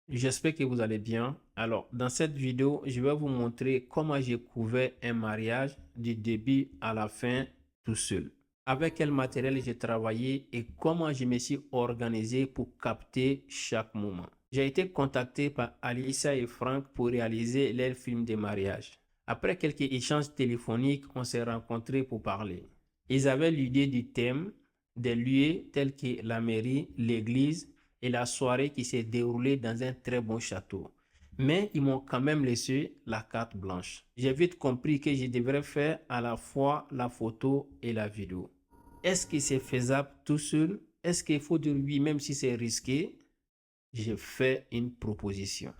J'espère que vous allez bien. Alors, dans cette vidéo, je vais vous montrer comment j'ai couvert un mariage du début à la fin tout seul. Avec quel matériel j'ai travaillé et comment je me suis organisé pour capter chaque moment. J'ai été contacté par Alissa et Franck pour réaliser leur film de mariage. Après quelques échanges téléphoniques, on s'est rencontrés pour parler. Ils avaient l'idée du thème, des lieux tels que la mairie, l'église et la soirée qui s'est déroulée dans un très bon château. Mais ils m'ont quand même laissé la carte blanche. J'ai vite compris que je devrais faire à la fois la photo et la vidéo. Est-ce que c'est faisable tout seul? Est-ce qu'il faut dire oui même si c'est risqué? J'ai fait une proposition.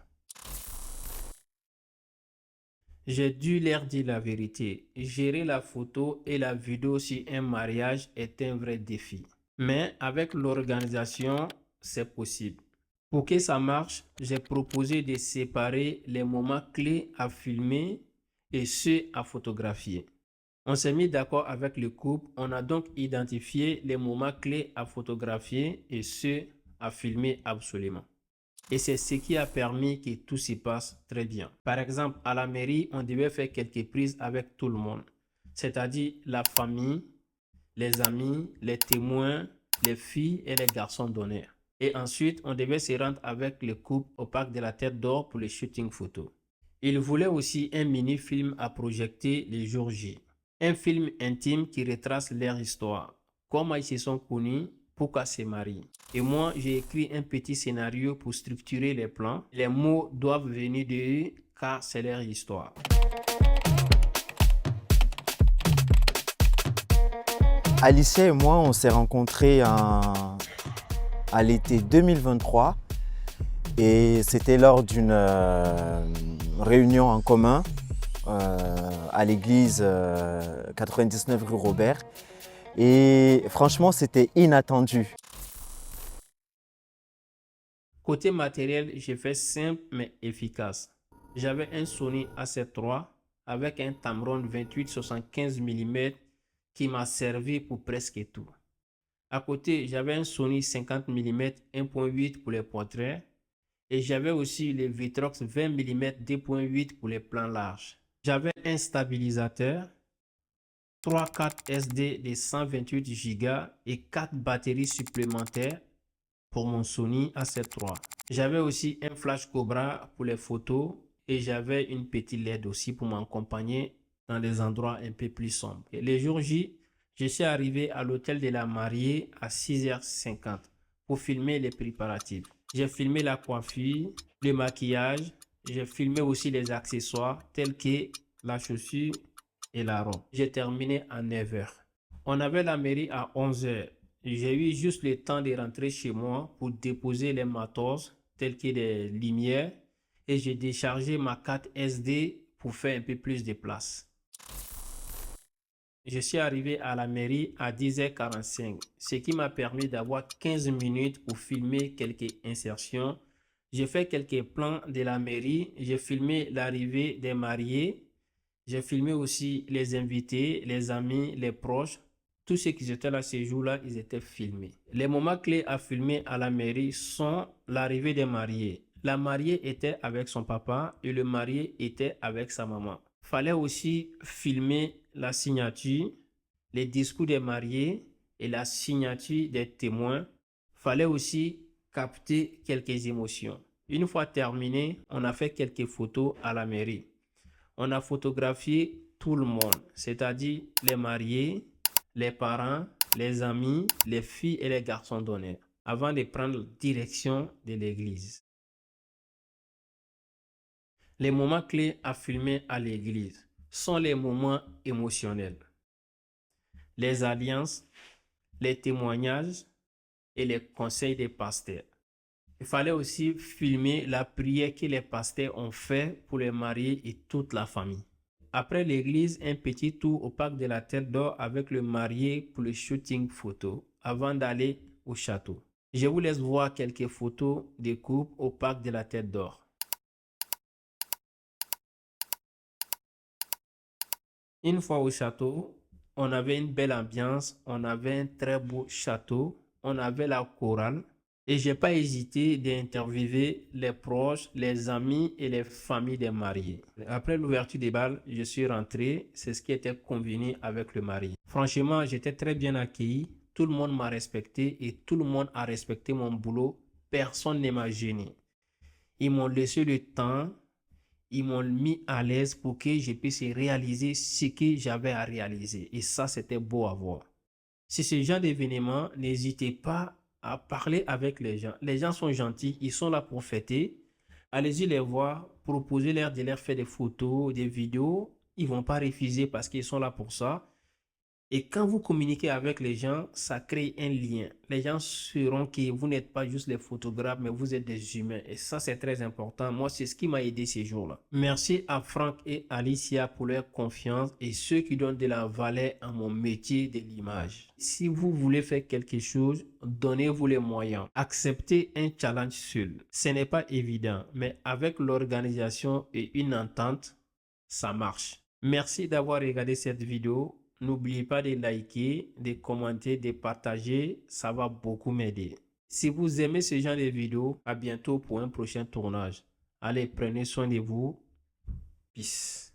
J'ai dû leur dire la vérité. Gérer la photo et la vidéo sur un mariage est un vrai défi. Mais avec l'organisation, c'est possible. Pour que ça marche, j'ai proposé de séparer les moments clés à filmer et ceux à photographier. On s'est mis d'accord avec le couple, on a donc identifié les moments clés à photographier et ceux à filmer absolument. Et c'est ce qui a permis que tout se passe très bien. Par exemple, à la mairie, on devait faire quelques prises avec tout le monde, c'est-à-dire la famille, les amis, les témoins, les filles et les garçons d'honneur. Et ensuite, on devait se rendre avec le couple au parc de la Tête d'Or pour le shooting photo. Il voulait aussi un mini-film à projeter les jours J. Un film intime qui retrace leur histoire, comment ils se sont connus, pourquoi se marient. Et moi, j'ai écrit un petit scénario pour structurer les plans. Les mots doivent venir d'eux car c'est leur histoire. Alicia et moi, on s'est rencontrés à l'été 2023 et c'était lors d'une réunion en commun à l'église 99 rue Robert. Et franchement, c'était inattendu. Côté matériel, j'ai fait simple mais efficace. J'avais un Sony A7 III avec un Tamron 28-75 mm qui m'a servi pour presque tout. À côté, j'avais un Sony 50 mm 1.8 pour les portraits et j'avais aussi les Vitrox 20 mm 2.8 pour les plans larges. J'avais un stabilisateur, 3 cartes SD de 128 Go et 4 batteries supplémentaires pour mon Sony A7 III. J'avais aussi un flash Cobra pour les photos et j'avais une petite LED aussi pour m'accompagner dans des endroits un peu plus sombres. Et les jours J, je suis arrivé à l'hôtel de la mariée à 6h50 pour filmer les préparatifs. J'ai filmé la coiffure, le maquillage, j'ai filmé aussi les accessoires tels que la chaussure et la robe. J'ai terminé à 9h. On avait la mairie à 11h. J'ai eu juste le temps de rentrer chez moi pour déposer les matos tels que les lumières et j'ai déchargé ma carte SD pour faire un peu plus de place. Je suis arrivé à la mairie à 10h45, ce qui m'a permis d'avoir 15 minutes pour filmer quelques insertions. J'ai fait quelques plans de la mairie, j'ai filmé l'arrivée des mariés, j'ai filmé aussi les invités, les amis, les proches. Tous ceux qui étaient là ce jour-là, ils étaient filmés. Les moments clés à filmer à la mairie sont l'arrivée des mariés. La mariée était avec son papa et le marié était avec sa maman. Fallait aussi filmer la signature, les discours des mariés et la signature des témoins. Fallait aussi capter quelques émotions. Une fois terminé, on a fait quelques photos à la mairie. On a photographié tout le monde, c'est-à-dire les mariés, les parents, les amis, les filles et les garçons d'honneur, avant de prendre direction de l'église. Les moments clés à filmer à l'église sont les moments émotionnels, les alliances, les témoignages et les conseils des pasteurs. Il fallait aussi filmer la prière que les pasteurs ont fait pour les mariés et toute la famille. Après l'église, un petit tour au parc de la Tête d'Or avec le marié pour le shooting photo avant d'aller au château. Je vous laisse voir quelques photos des couples au parc de la Tête d'Or. Une fois au château, on avait une belle ambiance, on avait un très beau château, on avait la chorale, Et j'ai pas hésité d'interviewer les proches, les amis et les familles des mariés. Après l'ouverture des bals, je suis rentré. C'est ce qui était convenu avec le marié. Franchement, j'étais très bien accueilli. Tout le monde m'a respecté et tout le monde a respecté mon boulot. Personne ne m'a gêné. Ils m'ont laissé le temps. Ils m'ont mis à l'aise pour que je puisse réaliser ce que j'avais à réaliser. Et ça, c'était beau à voir. Si ce genre d'événement, n'hésitez pas à parler avec les gens. Les gens sont gentils, ils sont là pour fêter. Allez-y les voir, proposez-leur de leur faire des photos, des vidéos. Ils ne vont pas refuser parce qu'ils sont là pour ça. Et quand vous communiquez avec les gens, ça crée un lien. Les gens sauront que vous n'êtes pas juste des photographes, mais vous êtes des humains. Et ça, c'est très important. Moi, c'est ce qui m'a aidé ces jours-là. Merci à Franck et Alicia pour leur confiance et ceux qui donnent de la valeur à mon métier de l'image. Si vous voulez faire quelque chose, donnez-vous les moyens. Acceptez un challenge seul. Ce n'est pas évident, mais avec l'organisation et une entente, ça marche. Merci d'avoir regardé cette vidéo. N'oubliez pas de liker, de commenter, de partager, ça va beaucoup m'aider. Si vous aimez ce genre de vidéos, à bientôt pour un prochain tournage. Allez, prenez soin de vous. Peace.